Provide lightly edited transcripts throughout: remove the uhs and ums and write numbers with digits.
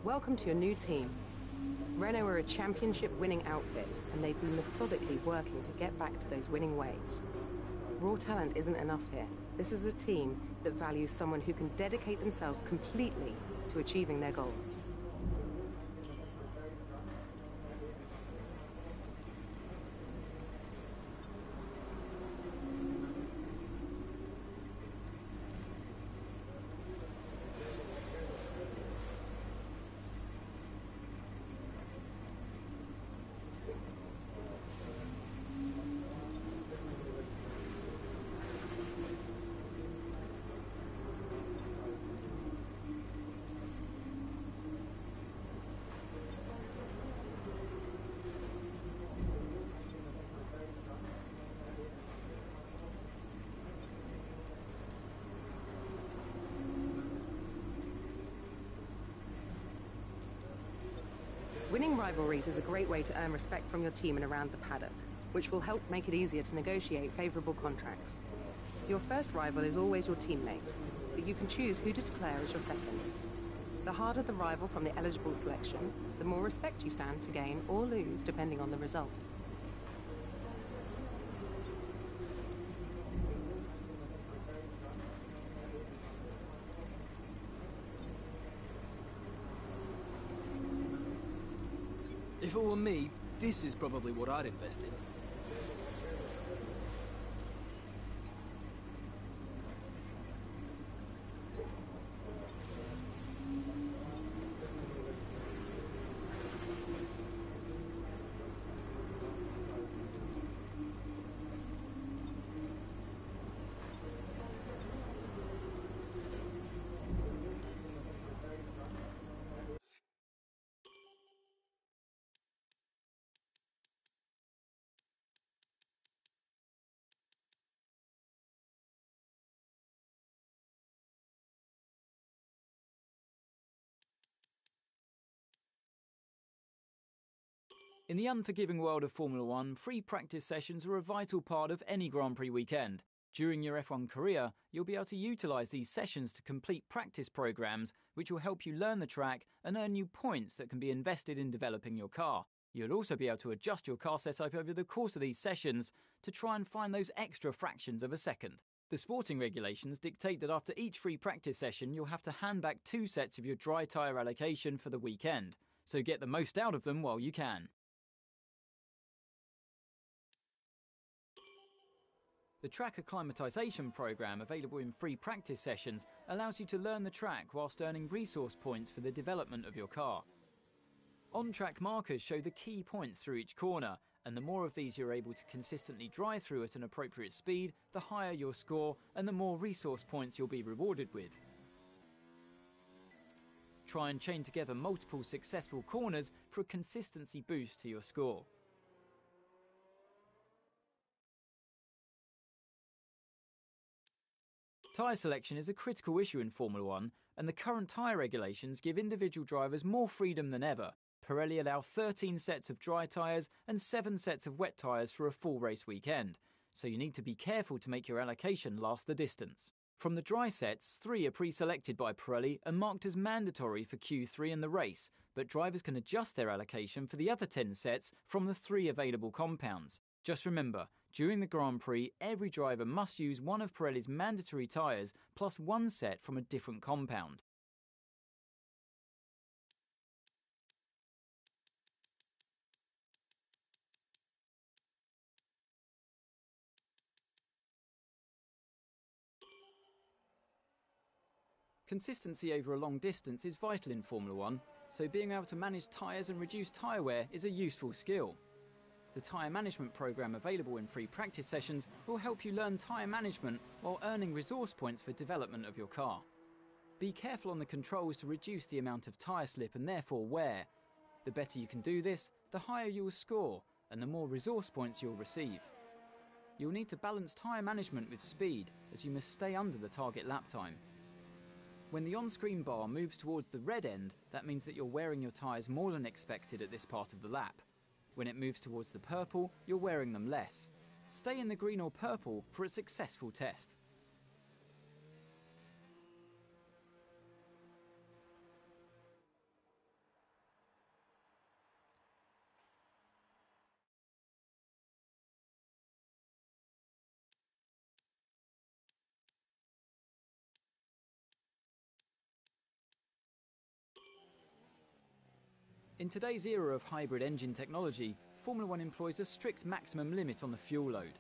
Welcome to your new team. Renault are a championship-winning outfit, and they've been methodically working to get back to those winning ways. Raw talent isn't enough here. This is a team that values someone who can dedicate themselves completely to achieving their goals. Winning rivalries is a great way to earn respect from your team and around the paddock, which will help make it easier to negotiate favourable contracts. Your first rival is always your teammate, but you can choose who to declare as your second. The harder the rival from the eligible selection, the more respect you stand to gain or lose depending on the result. If it were me, this is probably what I'd invest in. In the unforgiving world of Formula One, free practice sessions are a vital part of any Grand Prix weekend. During your F1 career, you'll be able to utilise these sessions to complete practice programmes, which will help you learn the track and earn you points that can be invested in developing your car. You'll also be able to adjust your car setup over the course of these sessions to try and find those extra fractions of a second. The sporting regulations dictate that after each free practice session, you'll have to hand back 2 sets of your dry tyre allocation for the weekend, so get the most out of them while you can. The track acclimatisation programme available in free practice sessions allows you to learn the track whilst earning resource points for the development of your car. On-track markers show the key points through each corner, and the more of these you're able to consistently drive through at an appropriate speed, the higher your score and the more resource points you'll be rewarded with. Try and chain together multiple successful corners for a consistency boost to your score. Tyre selection is a critical issue in Formula One, and the current tyre regulations give individual drivers more freedom than ever. Pirelli allow 13 sets of dry tyres and 7 sets of wet tyres for a full race weekend, so you need to be careful to make your allocation last the distance. From the dry sets, 3 are pre-selected by Pirelli and marked as mandatory for Q3 in the race, but drivers can adjust their allocation for the other 10 sets from the 3 available compounds. Just remember, during the Grand Prix, every driver must use one of Pirelli's mandatory tyres plus 1 set from a different compound. Consistency over a long distance is vital in Formula One, so being able to manage tyres and reduce tyre wear is a useful skill. The tyre management programme available in free practice sessions will help you learn tyre management while earning resource points for development of your car. Be careful on the controls to reduce the amount of tyre slip and therefore wear. The better you can do this, the higher you will score and the more resource points you'll receive. You'll need to balance tyre management with speed, as you must stay under the target lap time. When the on-screen bar moves towards the red end, that means that you're wearing your tyres more than expected at this part of the lap. When it moves towards the purple, you're wearing them less. Stay in the green or purple for a successful test. In today's era of hybrid engine technology, Formula One employs a strict maximum limit on the fuel load.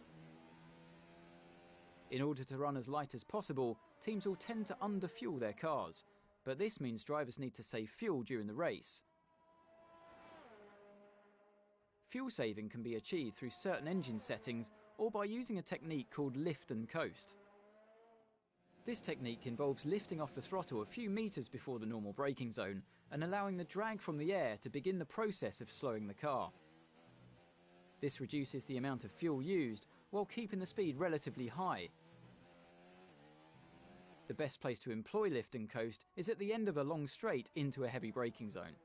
In order to run as light as possible, teams will tend to underfuel their cars, but this means drivers need to save fuel during the race. Fuel saving can be achieved through certain engine settings or by using a technique called lift and coast. This technique involves lifting off the throttle a few meters before the normal braking zone and allowing the drag from the air to begin the process of slowing the car. This reduces the amount of fuel used while keeping the speed relatively high. The best place to employ lift and coast is at the end of a long straight into a heavy braking zone.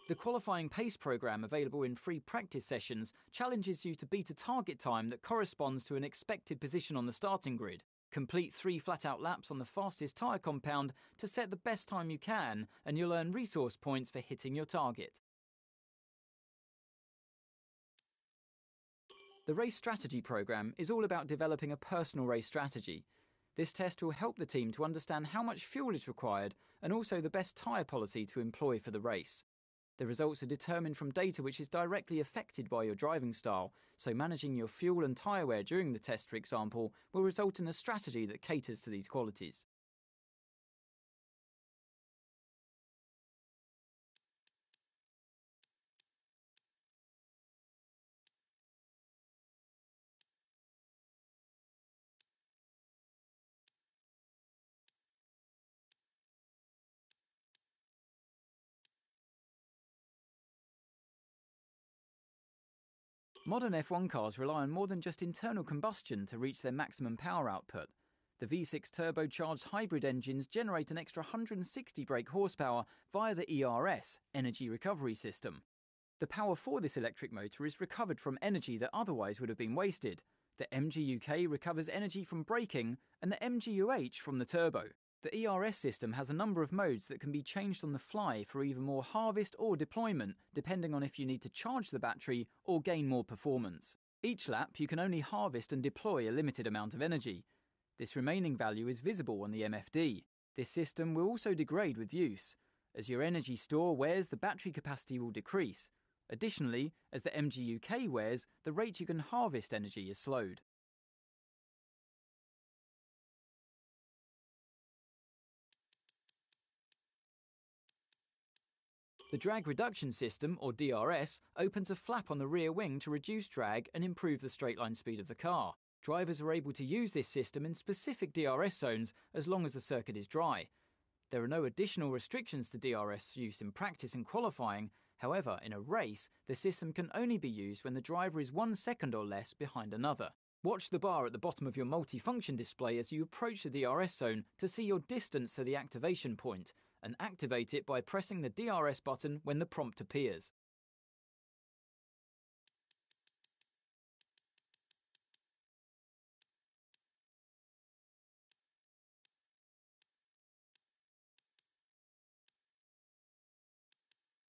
The qualifying pace program available in free practice sessions challenges you to beat a target time that corresponds to an expected position on the starting grid. Complete 3 flat-out laps on the fastest tyre compound to set the best time you can, and you'll earn resource points for hitting your target. The race strategy program is all about developing a personal race strategy. This test will help the team to understand how much fuel is required and also the best tyre policy to employ for the race. The results are determined from data which is directly affected by your driving style, so managing your fuel and tyre wear during the test, for example, will result in a strategy that caters to these qualities. Modern F1 cars rely on more than just internal combustion to reach their maximum power output. The V6 turbocharged hybrid engines generate an extra 160 brake horsepower via the ERS, Energy Recovery System. The power for this electric motor is recovered from energy that otherwise would have been wasted. The MGUK recovers energy from braking and the MGUH from the turbo. The ERS system has a number of modes that can be changed on the fly for either more harvest or deployment, depending on if you need to charge the battery or gain more performance. Each lap you can only harvest and deploy a limited amount of energy. This remaining value is visible on the MFD. This system will also degrade with use. As your energy store wears, the battery capacity will decrease. Additionally, as the MGUK wears, the rate you can harvest energy is slowed. The drag reduction system, or DRS, opens a flap on the rear wing to reduce drag and improve the straight line speed of the car. Drivers are able to use this system in specific DRS zones as long as the circuit is dry. There are no additional restrictions to DRS use in practice and qualifying. However, in a race, the system can only be used when the driver is 1 second or less behind another. Watch the bar at the bottom of your multifunction display as you approach the DRS zone to see your distance to the activation point, and activate it by pressing the DRS button when the prompt appears.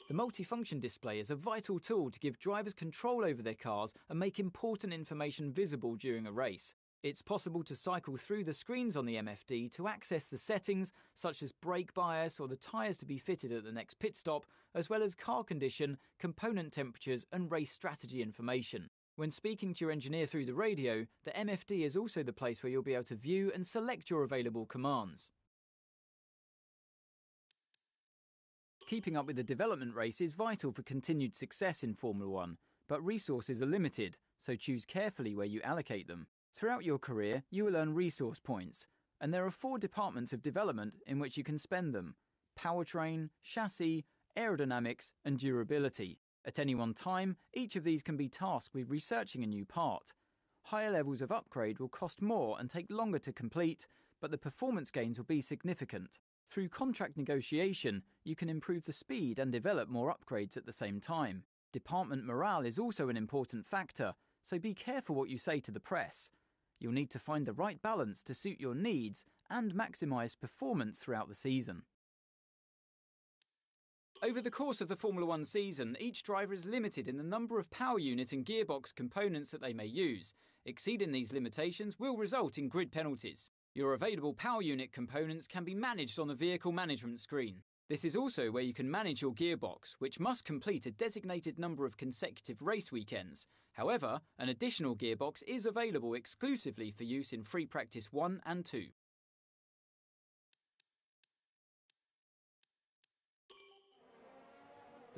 The multifunction display is a vital tool to give drivers control over their cars and make important information visible during a race. It's possible to cycle through the screens on the MFD to access the settings, such as brake bias or the tyres to be fitted at the next pit stop, as well as car condition, component temperatures and race strategy information. When speaking to your engineer through the radio, the MFD is also the place where you'll be able to view and select your available commands. Keeping up with the development race is vital for continued success in Formula One, but resources are limited, so choose carefully where you allocate them. Throughout your career, you will earn resource points, and there are 4 departments of development in which you can spend them: powertrain, chassis, aerodynamics, and durability. At any one time, each of these can be tasked with researching a new part. Higher levels of upgrade will cost more and take longer to complete, but the performance gains will be significant. Through contract negotiation, you can improve the speed and develop more upgrades at the same time. Department morale is also an important factor, so be careful what you say to the press. You'll need to find the right balance to suit your needs and maximise performance throughout the season. Over the course of the Formula One season, each driver is limited in the number of power unit and gearbox components that they may use. Exceeding these limitations will result in grid penalties. Your available power unit components can be managed on the vehicle management screen. This is also where you can manage your gearbox, which must complete a designated number of consecutive race weekends. However, an additional gearbox is available exclusively for use in Free Practice 1 and 2.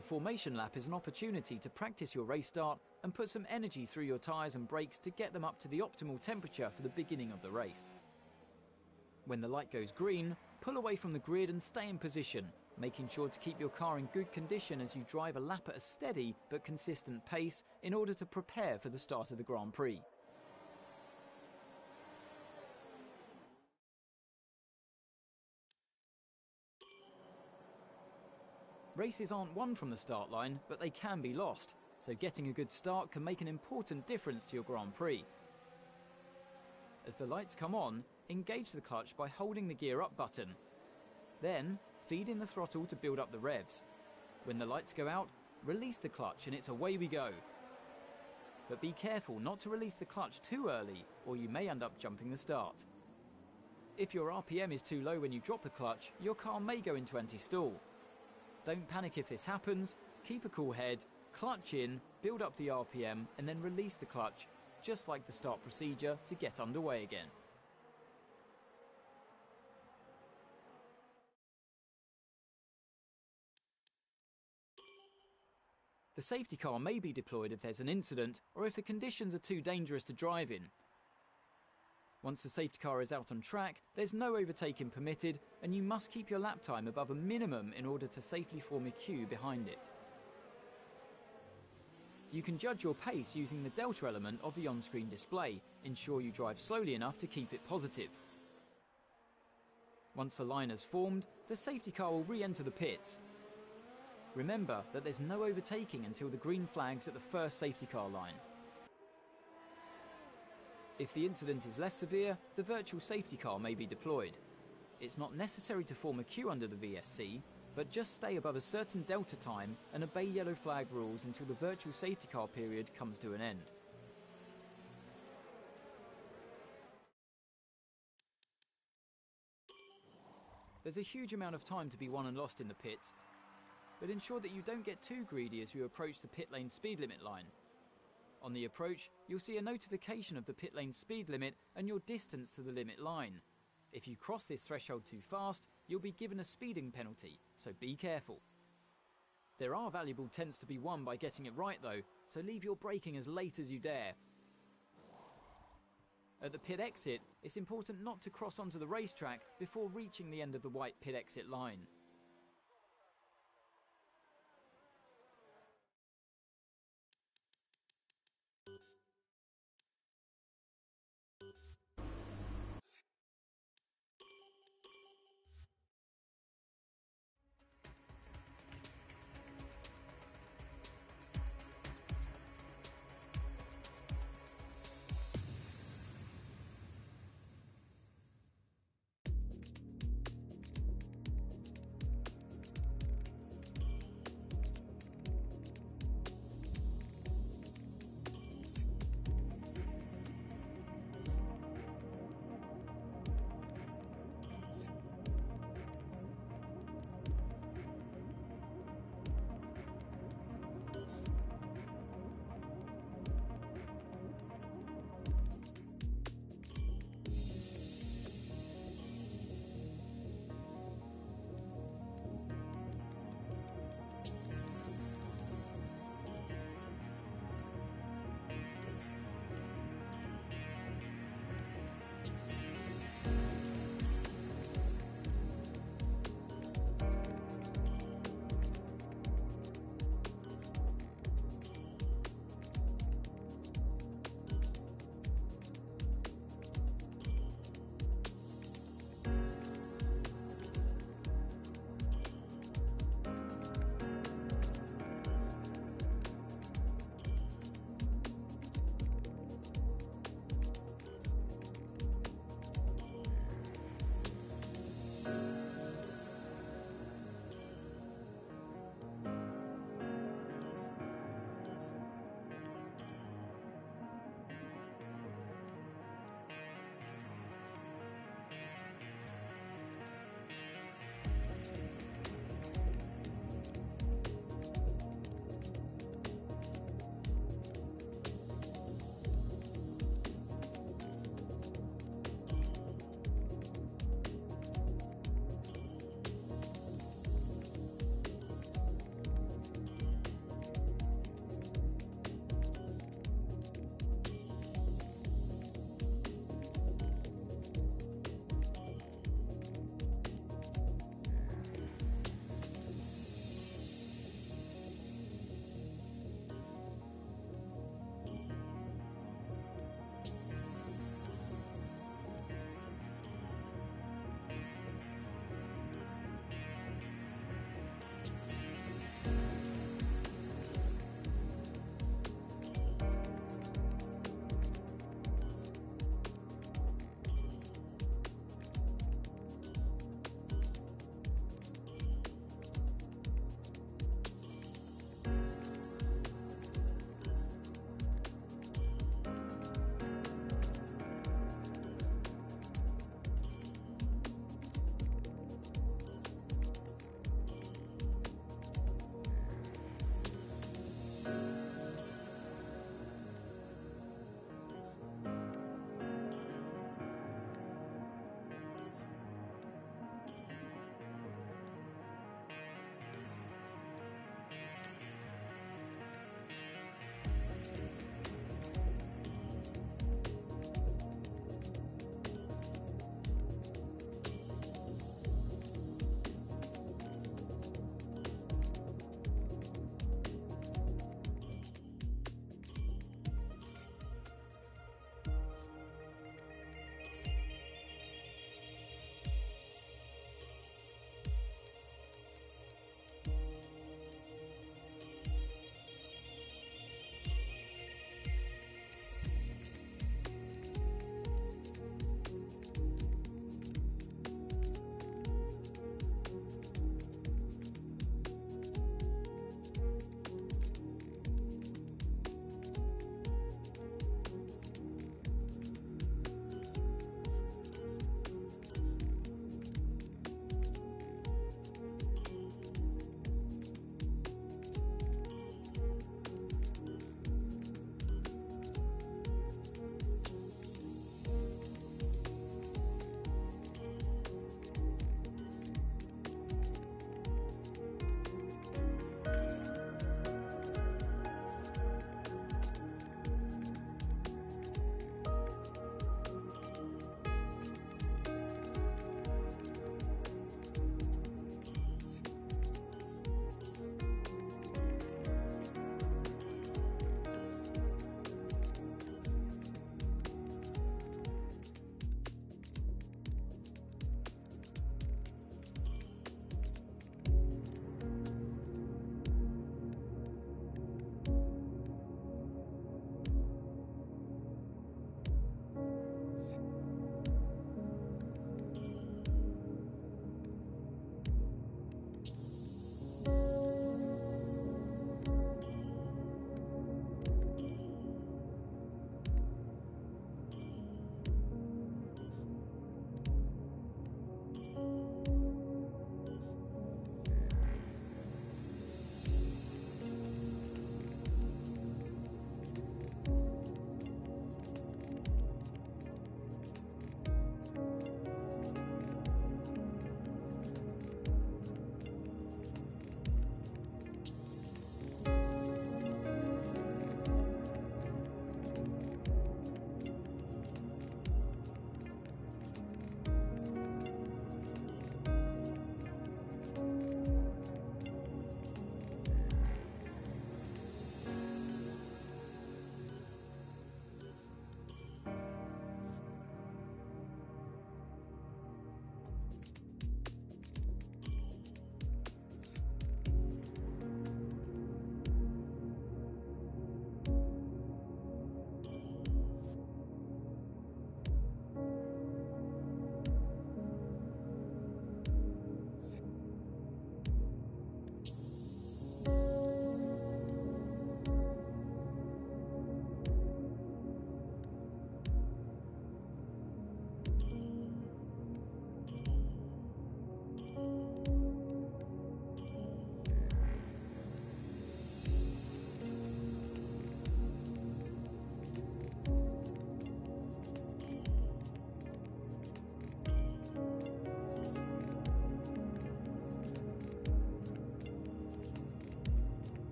The formation lap is an opportunity to practice your race start and put some energy through your tyres and brakes to get them up to the optimal temperature for the beginning of the race. When the light goes green, pull away from the grid and stay in position, making sure to keep your car in good condition as you drive a lap at a steady but consistent pace in order to prepare for the start of the Grand Prix. Races aren't won from the start line, but they can be lost, so getting a good start can make an important difference to your Grand Prix. As the lights come on, engage the clutch by holding the gear up button. Then, feed in the throttle to build up the revs. When the lights go out, release the clutch and it's away we go. But be careful not to release the clutch too early, or you may end up jumping the start. If your RPM is too low when you drop the clutch, your car may go into anti-stall. Don't panic if this happens, keep a cool head, clutch in, build up the RPM and then release the clutch, just like the start procedure to get underway again. The safety car may be deployed if there's an incident or if the conditions are too dangerous to drive in. Once the safety car is out on track, there's no overtaking permitted and you must keep your lap time above a minimum in order to safely form a queue behind it. You can judge your pace using the delta element of the on-screen display. Ensure you drive slowly enough to keep it positive. Once the line has formed, the safety car will re-enter the pits. Remember that there's no overtaking until the green flag's at the first safety car line. If the incident is less severe, the virtual safety car may be deployed. It's not necessary to form a queue under the VSC, but just stay above a certain delta time and obey yellow flag rules until the virtual safety car period comes to an end. There's a huge amount of time to be won and lost in the pits, but ensure that you don't get too greedy as you approach the pit lane speed limit line. On the approach, you'll see a notification of the pit lane speed limit and your distance to the limit line. If you cross this threshold too fast, you'll be given a speeding penalty, so be careful. There are valuable tenths to be won by getting it right though, so leave your braking as late as you dare. At the pit exit, it's important not to cross onto the racetrack before reaching the end of the white pit exit line.